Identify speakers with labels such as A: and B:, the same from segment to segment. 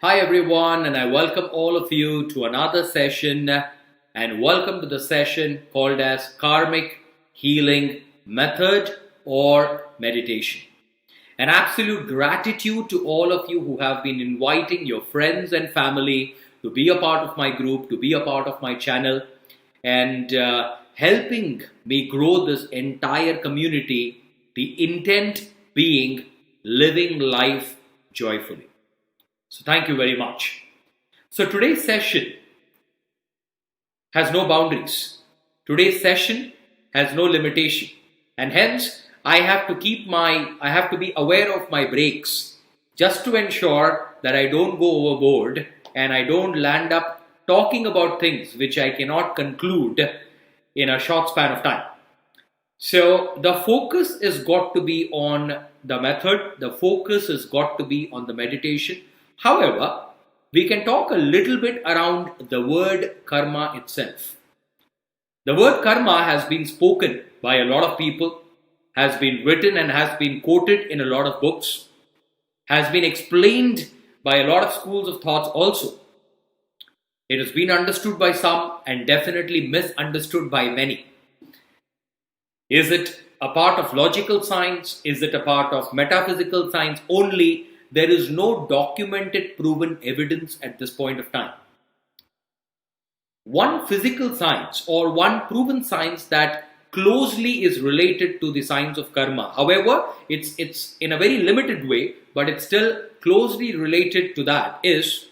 A: Hi everyone, and I welcome all of you to another session, and welcome to the session called as Karmic Healing Method or Meditation. An absolute gratitude to all of you who have been inviting your friends and family to be a part of my group, to be a part of my channel, and helping me grow this entire community, the intent being living life joyfully. So thank you very much. So today's session has no boundaries. Today's session has no limitation. And hence I have to be aware of my brakes just to ensure that I don't go overboard and I don't land up talking about things which I cannot conclude in a short span of time. So the focus has got to be on the method. The focus has got to be on the meditation. However, we can talk a little bit around the word karma itself. The word karma has been spoken by a lot of people, has been written and has been quoted in a lot of books, has been explained by a lot of schools of thoughts also. It has been understood by some and definitely misunderstood by many. Is it a part of logical science? Is it a part of metaphysical science only? There is no documented proven evidence at this point of time. One physical science or one proven science that closely is related to the science of karma. However, it's in a very limited way, but it's still closely related to that, is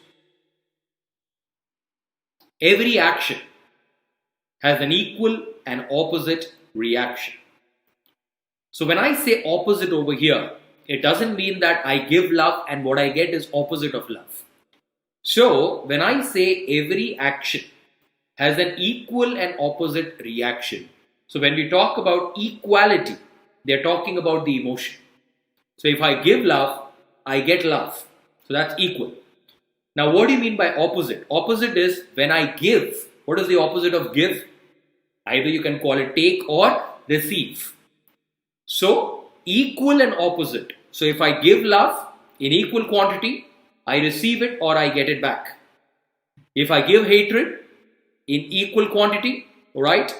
A: every action has an equal and opposite reaction. So when I say opposite over here, it doesn't mean that I give love and what I get is opposite of love. So when I say every action has an equal and opposite reaction, so when we talk about equality, they're talking about the emotion. So if I give love, I get love. So that's equal. Now what do you mean by opposite? Opposite is when I give. What is the opposite of give? Either you can call it take or receive. So equal and opposite. So if I give love in equal quantity, I receive it or I get it back. If I give hatred in equal quantity, right,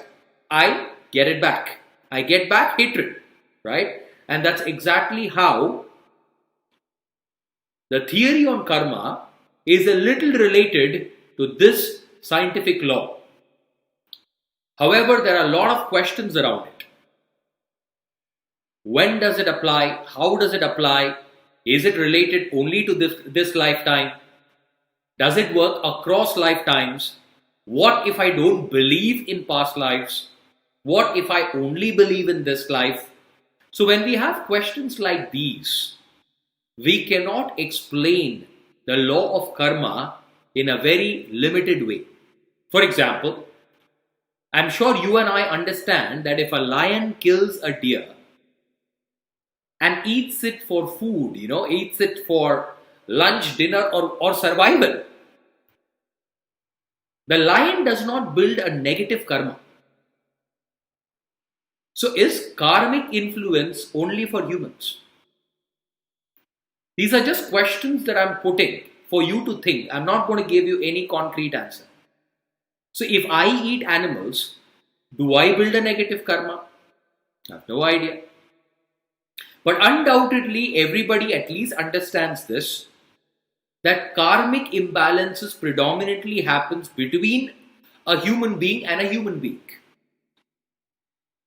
A: I get it back. I get back hatred, right? And that's exactly how the theory on karma is a little related to this scientific law. However, there are a lot of questions around it. When does it apply? How does it apply? Is it related only to this lifetime? Does it work across lifetimes? What if I don't believe in past lives? What if I only believe in this life? So when we have questions like these, we cannot explain the law of karma in a very limited way. For example, I'm sure you and I understand that if a lion kills a deer and eats it for food, eats it for lunch, dinner or survival, the lion does not build a negative karma. So is karmic influence only for humans? These are just questions that I'm putting for you to think. I'm not going to give you any concrete answer. So if I eat animals, do I build a negative karma? I have no idea. But undoubtedly, everybody at least understands this, that karmic imbalances predominantly happens between a human being and a human being.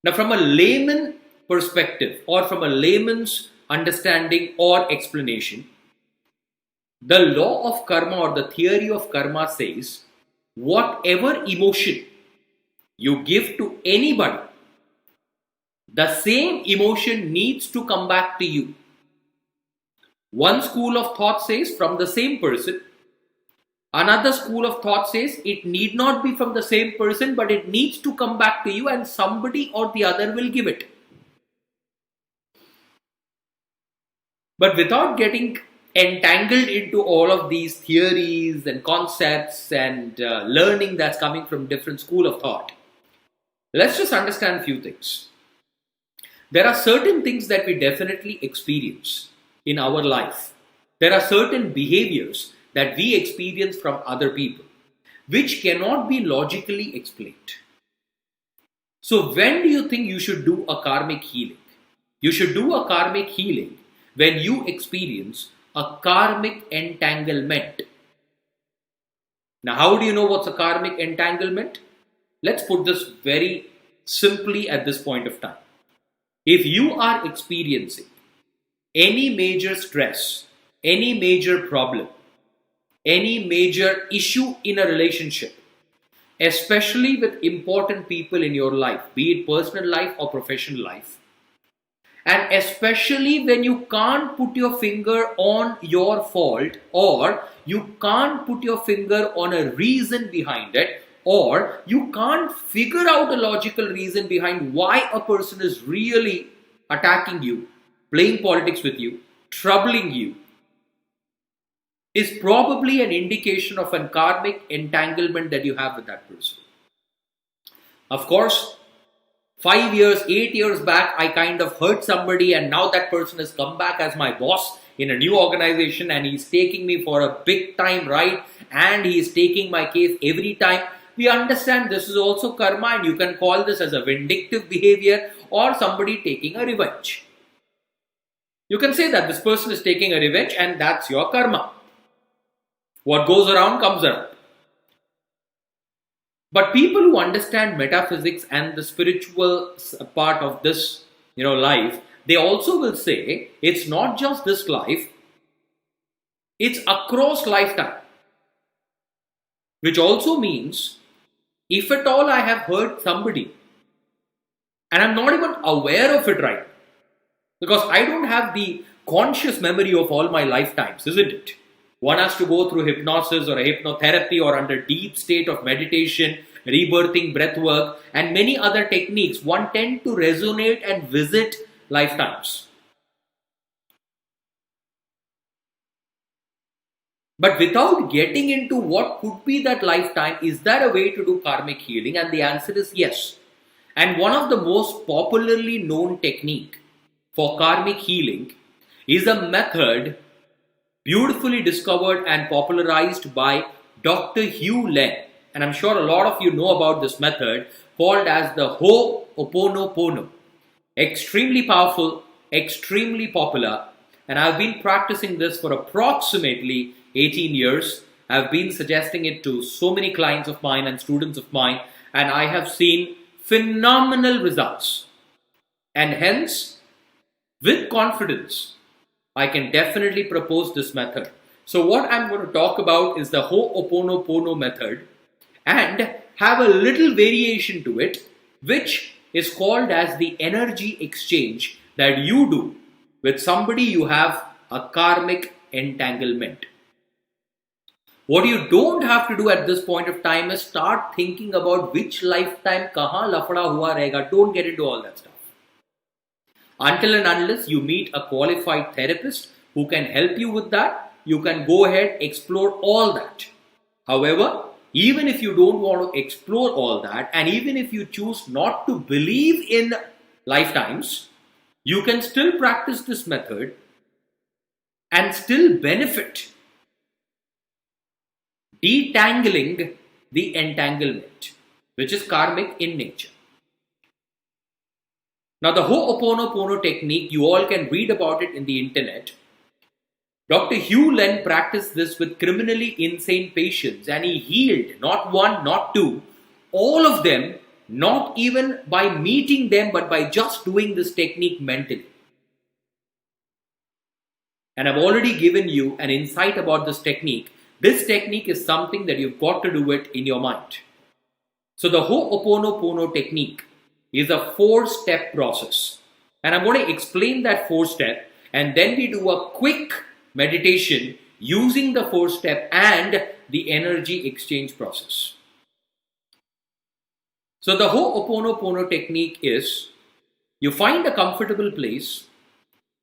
A: Now, from a layman perspective or from a layman's understanding or explanation, the law of karma or the theory of karma says, whatever emotion you give to anybody, the same emotion needs to come back to you. One school of thought says from the same person. Another school of thought says it need not be from the same person, but it needs to come back to you and somebody or the other will give it. But without getting entangled into all of these theories and concepts and learning that's coming from different school of thought, let's just understand a few things. There are certain things that we definitely experience in our life. There are certain behaviors that we experience from other people, which cannot be logically explained. So when do you think you should do a karmic healing? You should do a karmic healing when you experience a karmic entanglement. Now, how do you know what's a karmic entanglement? Let's put this very simply at this point of time. If you are experiencing any major stress, any major problem, any major issue in a relationship, especially with important people in your life, be it personal life or professional life, and especially when you can't put your finger on your fault, or you can't put your finger on a reason behind it, or you can't figure out a logical reason behind why a person is really attacking you, playing politics with you, troubling you, is probably an indication of a karmic entanglement that you have with that person. Of course, 5 years, 8 years back, I kind of hurt somebody, and now that person has come back as my boss in a new organization, and he's taking me for a big time ride, and he's taking my case every time. We understand this is also karma, and you can call this as a vindictive behavior or somebody taking a revenge. You can say that this person is taking a revenge, and that's your karma. What goes around comes around. But people who understand metaphysics and the spiritual part of this, life, they also will say it's not just this life, it's across lifetime. Which also means, if at all I have hurt somebody, and I'm not even aware of it right, because I don't have the conscious memory of all my lifetimes, isn't it? One has to go through hypnosis or a hypnotherapy or under deep state of meditation, rebirthing, breath work, and many other techniques. One tend to resonate and visit lifetimes. But without getting into what could be that lifetime, is there a way to do karmic healing? And the answer is yes. And one of the most popularly known technique for karmic healing is a method beautifully discovered and popularized by Dr. Hugh Len. And I'm sure a lot of you know about this method, called as the Ho'oponopono. Extremely powerful, extremely popular, and I've been practicing this for approximately 18 years. I've been suggesting it to so many clients of mine and students of mine, and I have seen phenomenal results. And hence, with confidence, I can definitely propose this method. So what I'm going to talk about is the Ho'oponopono method, and have a little variation to it, which is called as the energy exchange that you do with somebody you have a karmic entanglement. What you don't have to do at this point of time is start thinking about which lifetime kahan lafda hua rahega. Don't get into all that stuff. Until and unless you meet a qualified therapist who can help you with that, you can go ahead, explore all that. However, even if you don't want to explore all that, and even if you choose not to believe in lifetimes, you can still practice this method and still benefit detangling the entanglement, which is karmic in nature. Now, the Ho'oponopono technique, you all can read about it in the internet. Dr. Hugh Len practiced this with criminally insane patients, and he healed not one, not two, all of them, not even by meeting them, but by just doing this technique mentally. And I've already given you an insight about this technique. This technique is something that you've got to do it in your mind. So the Ho'oponopono technique is a 4-step process. And I'm going to explain that 4-step, and then we do a quick meditation using the 4-step and the energy exchange process. So the Ho'oponopono technique is, you find a comfortable place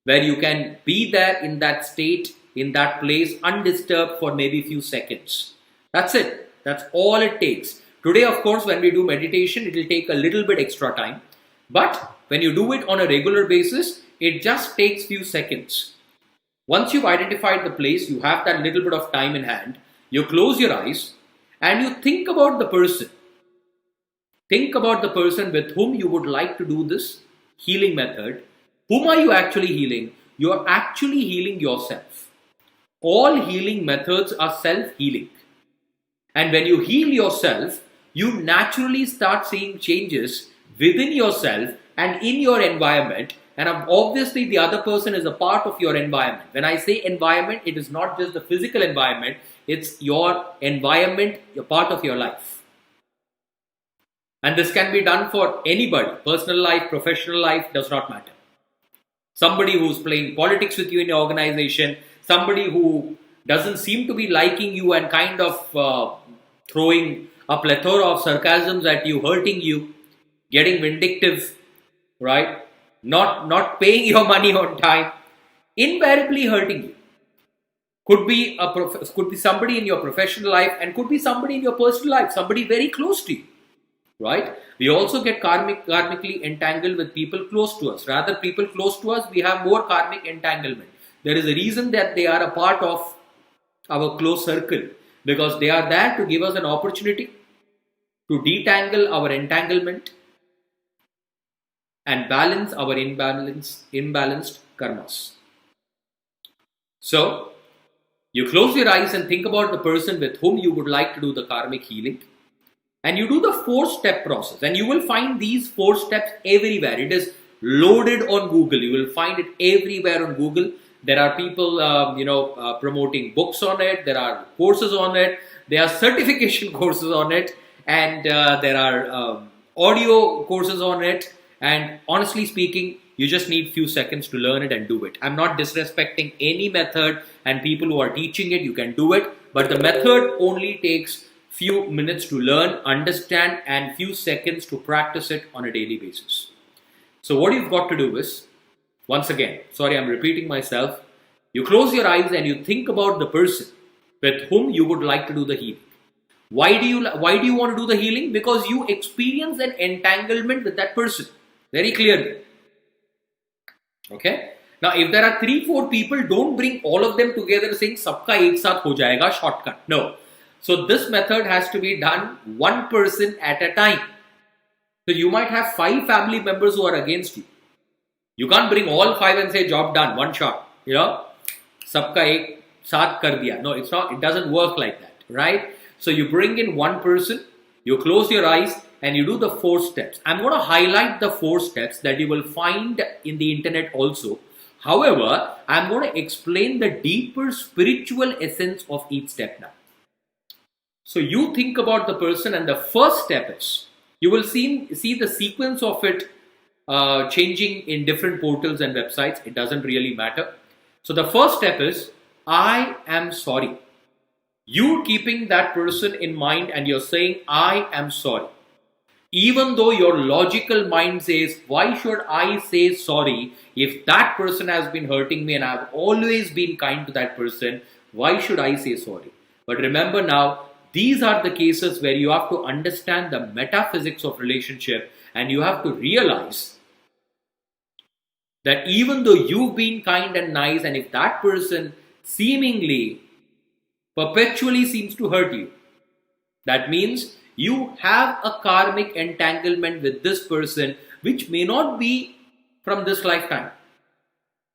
A: where you can be there in that state, in that place, undisturbed for maybe a few seconds. That's it. That's all it takes. Today, of course, when we do meditation, it will take a little bit extra time. But when you do it on a regular basis, it just takes few seconds. Once you've identified the place, you have that little bit of time in hand, you close your eyes and you think about the person. Think about the person with whom you would like to do this healing method. Whom are you actually healing? You are actually healing yourself. All healing methods are self-healing. And when you heal yourself, you naturally start seeing changes within yourself and in your environment. And obviously, the other person is a part of your environment. When I say environment, it is not just the physical environment, it's your environment, you're part of your life. And this can be done for anybody. Personal life, professional life, does not matter. Somebody who's playing politics with you in your organization, somebody who doesn't seem to be liking you and kind of throwing a plethora of sarcasms at you, hurting you, getting vindictive, right? Not paying your money on time, invariably hurting you. Could be somebody in your professional life and could be somebody in your personal life, somebody very close to you, right? We also get karmically entangled with people close to us. Rather, people close to us, we have more karmic entanglement. There is a reason that they are a part of our close circle, because they are there to give us an opportunity to detangle our entanglement and balance our imbalanced karmas. So, you close your eyes and think about the person with whom you would like to do the karmic healing. And you do the 4-step process. And you will find these 4 steps everywhere. It is loaded on Google. You will find it everywhere on Google. There are people, promoting books on it. There are courses on it. There are certification courses on it. And there are audio courses on it. And honestly speaking, you just need few seconds to learn it and do it. I'm not disrespecting any method, and people who are teaching it, you can do it. But the method only takes few minutes to learn, understand, and few seconds to practice it on a daily basis. So what you've got to do is, once again, sorry, I'm repeating myself. You close your eyes and you think about the person with whom you would like to do the healing. Why do you want to do the healing? Because you experience an entanglement with that person. Very clearly. Okay? Now, if there are 3-4 people, don't bring all of them together saying, Sabka ek saath ho jayega, shortcut. No. So this method has to be done one person at a time. So you might have 5 family members who are against you. You can't bring all 5 and say, job done, one shot. Sabka ek saath kar diya. No, it's not. It doesn't work like that, right? So you bring in one person, you close your eyes, and you do the 4 steps. I'm going to highlight the 4 steps that you will find in the internet also. However, I'm going to explain the deeper spiritual essence of each step now. So you think about the person, and the first step is, you will see the sequence of it changing in different portals and websites. It doesn't really matter. So the first step is, I am sorry. You keeping that person in mind and you're saying, I am sorry. Even though your logical mind says, why should I say sorry if that person has been hurting me and I've always been kind to that person? Why should I say sorry? But remember now, these are the cases where you have to understand the metaphysics of relationship, and you have to realize that even though you've been kind and nice, and if that person seemingly perpetually seems to hurt you, that means you have a karmic entanglement with this person, which may not be from this lifetime.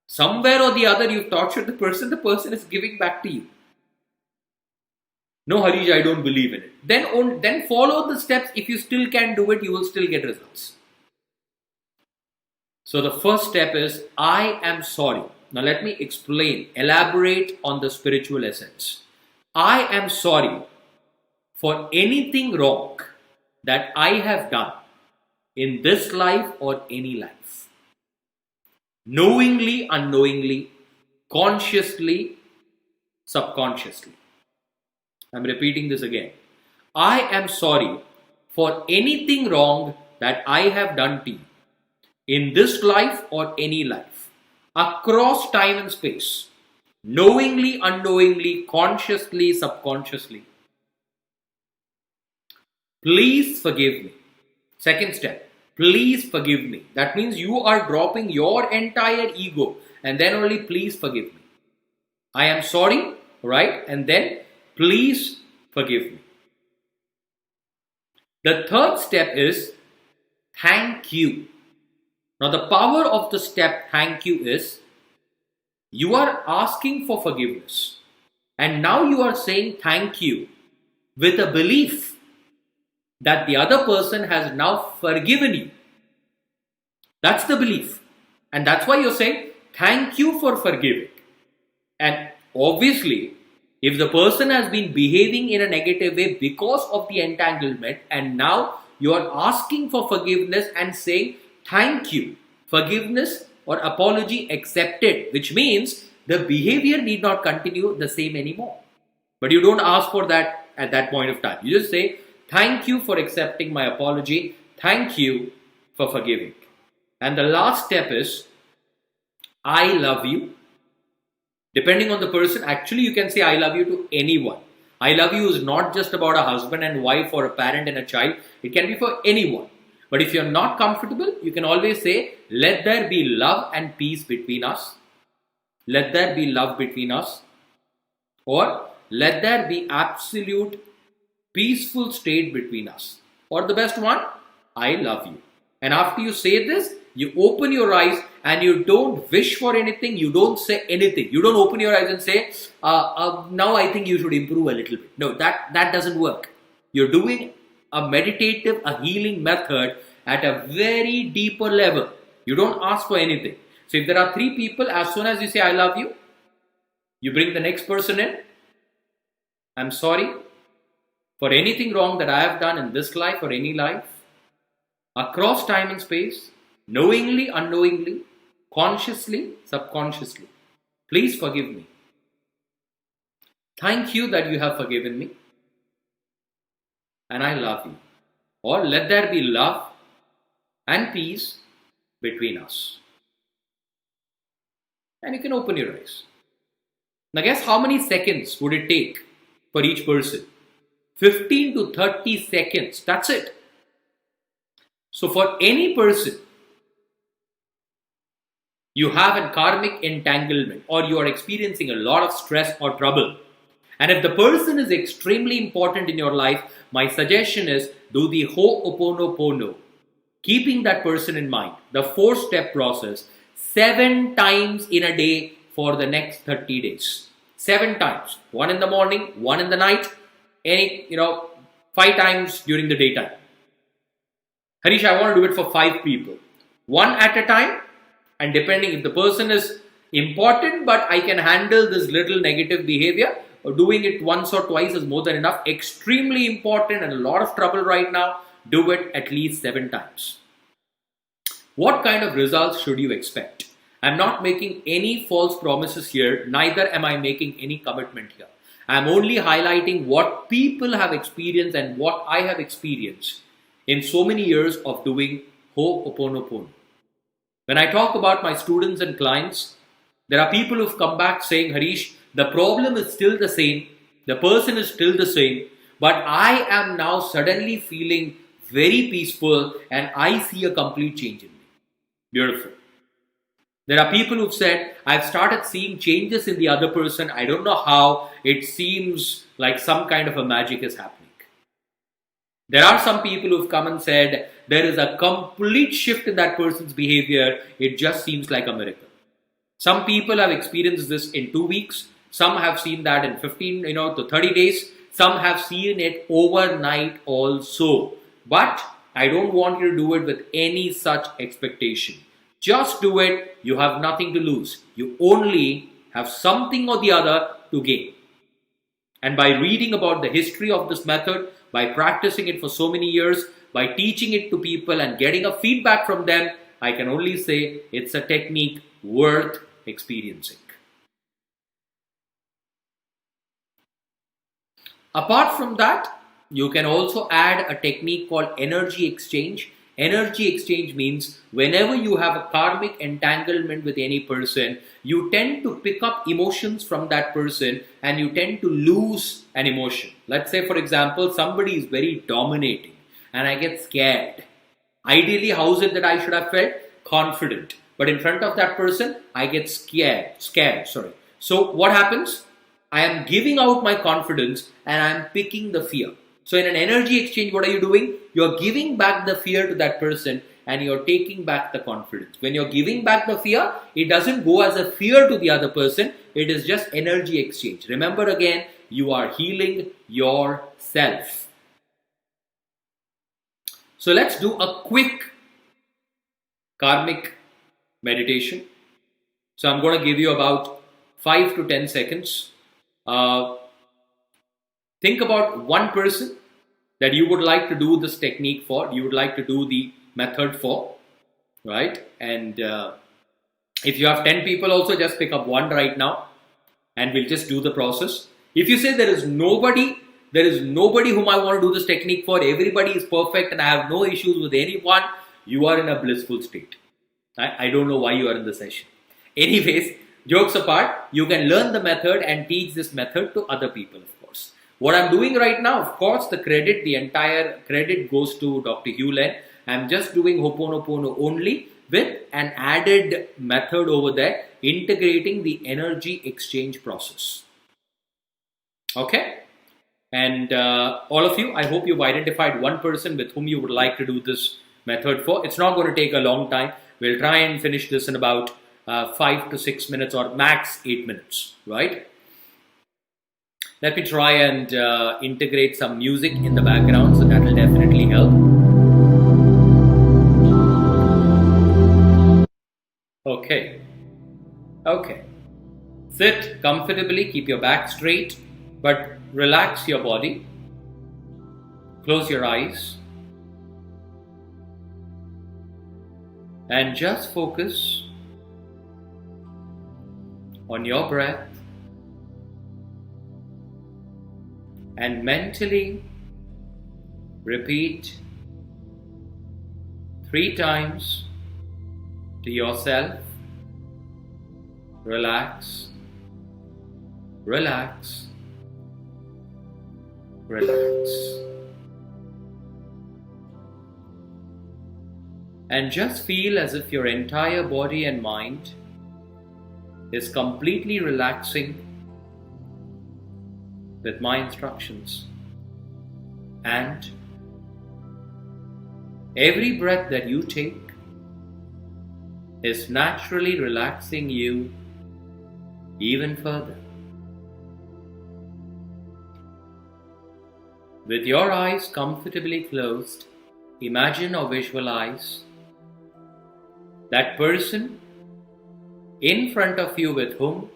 A: Somewhere or the other, you've tortured the person is giving back to you. No, Harrish, I don't believe in it. Then follow the steps. If you still can do it, you will still get results. So the first step is, I am sorry. Now let me explain, elaborate on the spiritual essence. I am sorry for anything wrong that I have done in this life or any life. Knowingly, unknowingly, consciously, subconsciously. I'm repeating this again. I am sorry for anything wrong that I have done to you in this life or any life, across time and space, knowingly, unknowingly, consciously, subconsciously. Please forgive me. Second step, please forgive me. That means you are dropping your entire ego and then only please forgive me. I am sorry, right? And then please forgive me. The third step is thank you. Now, the power of the step thank you is you are asking for forgiveness. And now you are saying thank you with a belief that the other person has now forgiven you. That's the belief. And that's why you're saying thank you for forgiving. And obviously, if the person has been behaving in a negative way because of the entanglement, and now you are asking for forgiveness and saying thank you, forgiveness or apology accepted, which means the behavior need not continue the same anymore. But you don't ask for that at that point of time. You just say thank you for accepting my apology, thank you for forgiving. And the last step is I love you. Depending on the person, actually you can say I love you to anyone. I love you is not just about a husband and wife or a parent and a child. It can be for anyone. But if you're not comfortable, you can always say, let there be love and peace between us. Let there be love between us. Or let there be absolute peaceful state between us. Or the best one, I love you. And after you say this, you open your eyes and you don't wish for anything. You don't say anything. You don't open your eyes and say, now I think you should improve a little bit. No, that doesn't work. You're doing a meditative, a healing method at a very deeper level. You don't ask for anything. So if there are three people, as soon as you say, I love you, you bring the next person in. I'm sorry for anything wrong that I have done in this life or any life, across time and space, knowingly, unknowingly, consciously, subconsciously. Please forgive me. Thank you that you have forgiven me. And I love you. Or let there be love and peace between us. And you can open your eyes. Now guess how many seconds would it take for each person? 15 to 30 seconds. That's it. So for any person, you have a karmic entanglement or you are experiencing a lot of stress or trouble. And if the person is extremely important in your life, my suggestion is do the Ho'oponopono, keeping that person in mind, the 4-step process, 7 times in a day for the next 30 days. 7 times. 1 in the morning, 1 in the night, 5 times during the daytime. Harrish, I want to do it for 5 people. 1 at a time. And depending if the person is important, but I can handle this little negative behavior, doing it once or twice is more than enough. Extremely important and a lot of trouble right now, do it at least 7 times. What kind of results should you expect? I'm not making any false promises here, neither am I making any commitment here. I'm only highlighting what people have experienced and what I have experienced in so many years of doing Ho'oponopono. When I talk about my students and clients, there are people who've come back saying, Harrish, the problem is still the same, the person is still the same, but I am now suddenly feeling very peaceful and I see a complete change in me. Beautiful. There are people who've said, I've started seeing changes in the other person. I don't know how. It seems like some kind of a magic is happening. There are some people who've come and said, there is a complete shift in that person's behavior. It just seems like a miracle. Some people have experienced this in 2 weeks. Some have seen that in 15 to 30 days. Some have seen it overnight also. But I don't want you to do it with any such expectation. Just do it. You have nothing to lose. You only have something or the other to gain. And by reading about the history of this method, by practicing it for so many years, by teaching it to people and getting a feedback from them, I can only say it's a technique worth experiencing. Apart from that, you can also add a technique called energy exchange. Energy exchange means whenever you have a karmic entanglement with any person, you tend to pick up emotions from that person and you tend to lose an emotion. Let's say, for example, somebody is very dominating and I get scared. Ideally, how is it that I should have felt? Confident. But in front of that person, I get scared. So what happens? I am giving out my confidence and I am picking the fear. So in an energy exchange, what are you doing? You're giving back the fear to that person and you're taking back the confidence. When you're giving back the fear, it doesn't go as a fear to the other person. It is just energy exchange. Remember again, you are healing yourself. So let's do a quick karmic meditation. So I'm going to give you about 5 to 10 seconds. Think about one person that you would like to do this technique for, you would like to do the method for, right? And if you have 10 people also, just pick up one right now and we'll just do the process. If you say there is nobody whom I want to do this technique for, everybody is perfect and I have no issues with anyone, you are in a blissful state. I don't know why you are in the session. Anyways, jokes apart, you can learn the method and teach this method to other people, of course. What I'm doing right now, of course, the entire credit goes to Dr. Hewlett. I'm just doing Ho'oponopono only with an added method over there, integrating the energy exchange process. Okay? And all of you, I hope you've identified one person with whom you would like to do this method for. It's not going to take a long time. We'll try and finish this in about 5 to 6 minutes or max 8 minutes, right? Let me try and integrate some music in the background, so that will definitely help. Okay. Sit comfortably, keep your back straight, but relax your body. Close your eyes. And just focus on your breath. And mentally repeat 3 times to yourself, relax, relax, relax. And just feel as if your entire body and mind is completely relaxing with my instructions. And every breath that you take is naturally relaxing you even further. With your eyes comfortably closed, imagine or visualize that person in front of you with whom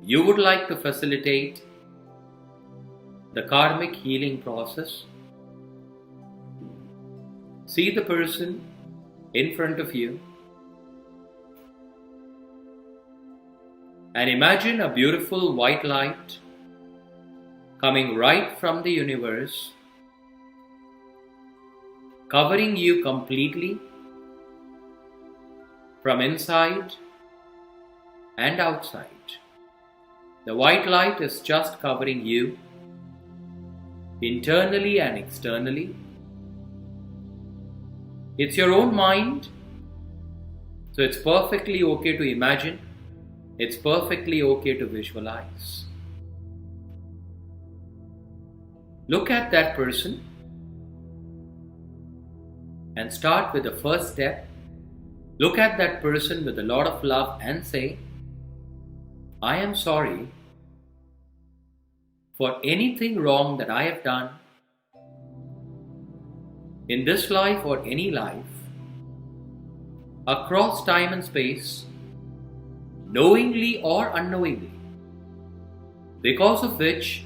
A: you would like to facilitate the karmic healing process. See the person in front of you and imagine a beautiful white light coming right from the universe, covering you completely from inside and outside. The white light is just covering you internally and externally. It's your own mind, so it's perfectly okay to imagine. It's perfectly okay to visualize. Look at that person and start with the first step. Look at that person with a lot of love and say, I am sorry for anything wrong that I have done in this life or any life, across time and space, knowingly or unknowingly, because of which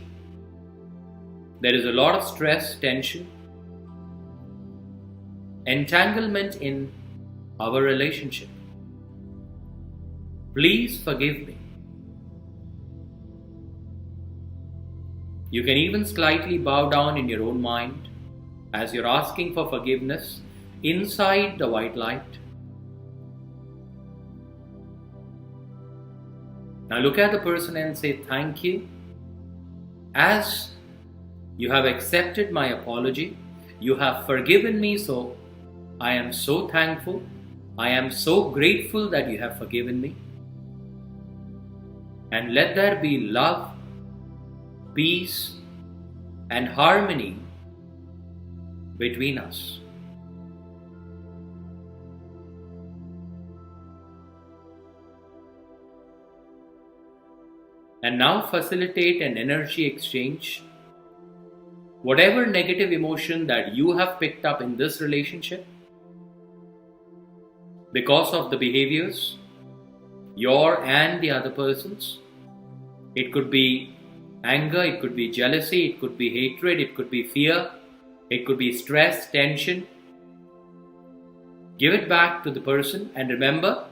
A: there is a lot of stress, tension, entanglement in our relationship. Please forgive me. You can even slightly bow down in your own mind as you're asking for forgiveness inside the white light. Now look at the person and say, thank you. As you have accepted my apology, you have forgiven me, so I am so thankful. I am so grateful that you have forgiven me. and let there be love, peace, and harmony between us. And now facilitate an energy exchange. Whatever negative emotion that you have picked up in this relationship because of the behaviors, your and the other person's, it could be anger, it could be jealousy, it could be hatred, it could be fear, it could be stress, tension. Give it back to the person, and remember,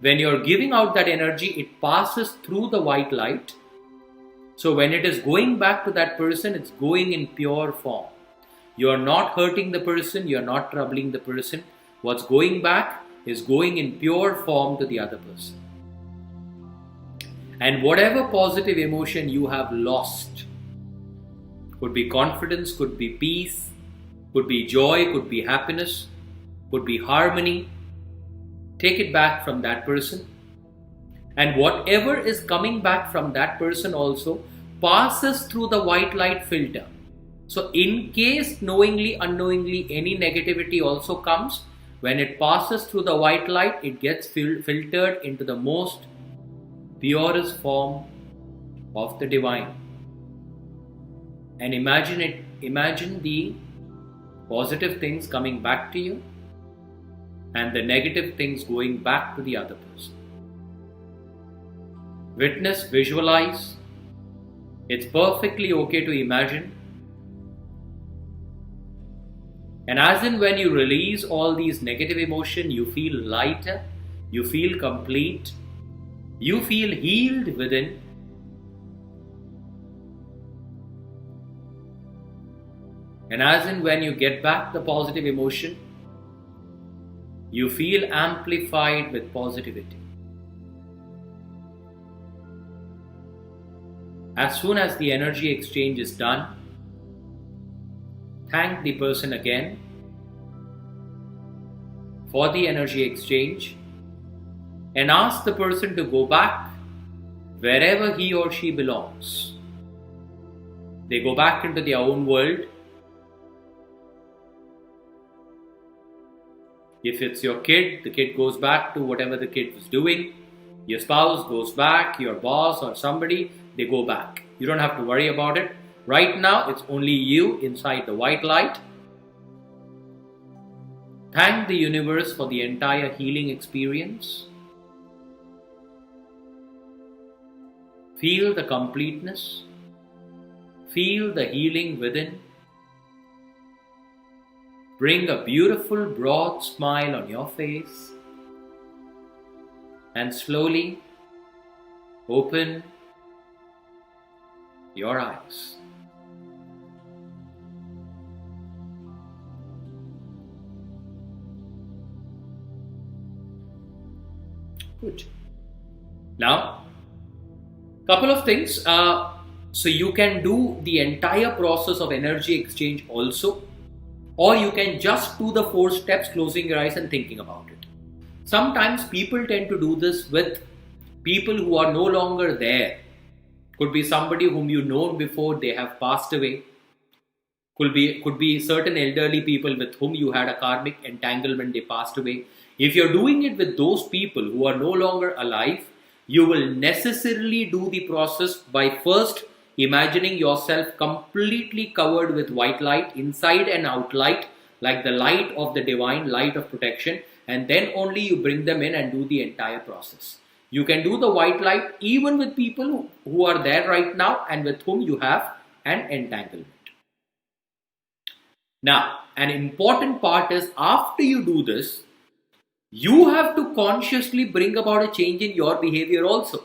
A: when you're giving out that energy, it passes through the white light. So when it is going back to that person, it's going in pure form. You're not hurting the person, you're not troubling the person. What's going back is going in pure form to the other person. And whatever positive emotion you have lost, could be confidence, could be peace, could be joy, could be happiness, could be harmony, take it back from that person. And whatever is coming back from that person also passes through the white light filter. So in case knowingly, unknowingly, any negativity also comes, when it passes through the white light, it gets filtered into the most purest form of the divine. And imagine the positive things coming back to you and the negative things going back to the other person. Witness, visualize. It's perfectly okay to imagine. And as in when you release all these negative emotion, you feel lighter, you feel complete, you feel healed within. And as in when you get back the positive emotion, you feel amplified with positivity. As soon as the energy exchange is done, thank the person again for the energy exchange and ask the person to go back wherever he or she belongs. They go back into their own world. If it's your kid, the kid goes back to whatever the kid was doing. Your spouse goes back, your boss or somebody, they go back. You don't have to worry about it. Right now, it's only you inside the white light. Thank the universe for the entire healing experience. Feel the completeness. Feel the healing within. Bring a beautiful, broad smile on your face. And slowly open your eyes. Good. Now, couple of things. So you can do the entire process of energy exchange also, or you can just do the 4 steps, closing your eyes and thinking about it. Sometimes people tend to do this with people who are no longer there. Could be somebody whom you known before, they have passed away. Could be certain elderly people with whom you had a karmic entanglement, they passed away. If you're doing it with those people who are no longer alive, you will necessarily do the process by first imagining yourself completely covered with white light, inside and out light, like the light of the divine, light of protection, and then only you bring them in and do the entire process. You can do the white light even with people who are there right now and with whom you have an entanglement. Now, an important part is after you do this, you have to consciously bring about a change in your behavior also.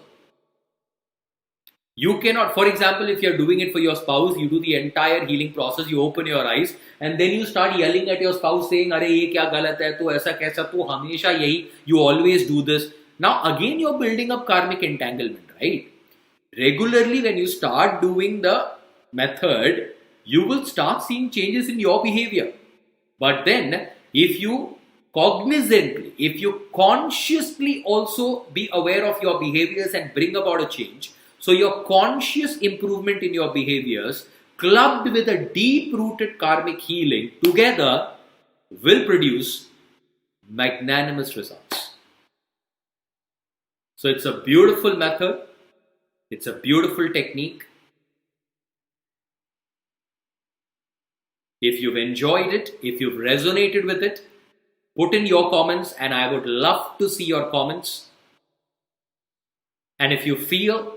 A: You cannot, for example, if you're doing it for your spouse, you do the entire healing process, you open your eyes and then you start yelling at your spouse saying, "Arey, ye kya galat hai, tu aisa kaisa, tu hamesha yahi, you always do this." Now again you're building up karmic entanglement, right? Regularly when you start doing the method, you will start seeing changes in your behavior. But then if you consciously also be aware of your behaviors and bring about a change, So your conscious improvement in your behaviors clubbed with a deep-rooted karmic healing together will produce magnanimous results. So it's a beautiful method. It's a beautiful technique. If you've enjoyed it, if you've resonated with it, put in your comments and I would love to see your comments. And if you feel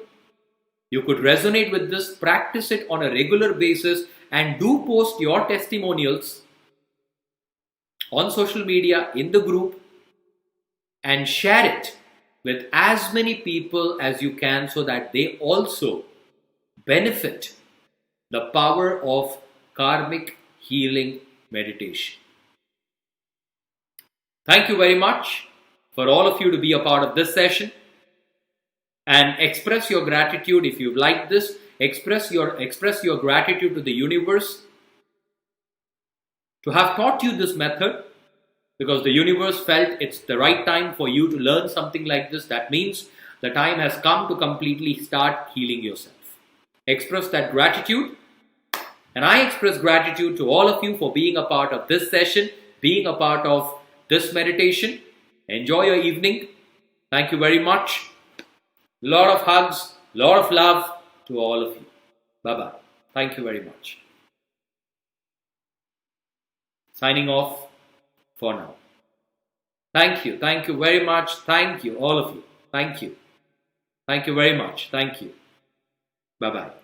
A: you could resonate with this, practice it on a regular basis and do post your testimonials on social media, in the group, and share it with as many people as you can so that they also benefit the power of karmic healing meditation. Thank you very much for all of you to be a part of this session. And express your gratitude. If you've liked this, express your gratitude to the universe to have taught you this method, because the universe felt it's the right time for you to learn something like this. That means the time has come to completely start healing yourself. Express that gratitude. And I express gratitude to all of you for being a part of this session, being a part of this meditation. Enjoy your evening. Thank you very much. Lot of hugs, lot of love to all of you. Bye-bye. Thank you very much. Signing off for now. Thank you. Thank you very much. Thank you, all of you. Thank you. Thank you very much. Thank you. Bye-bye.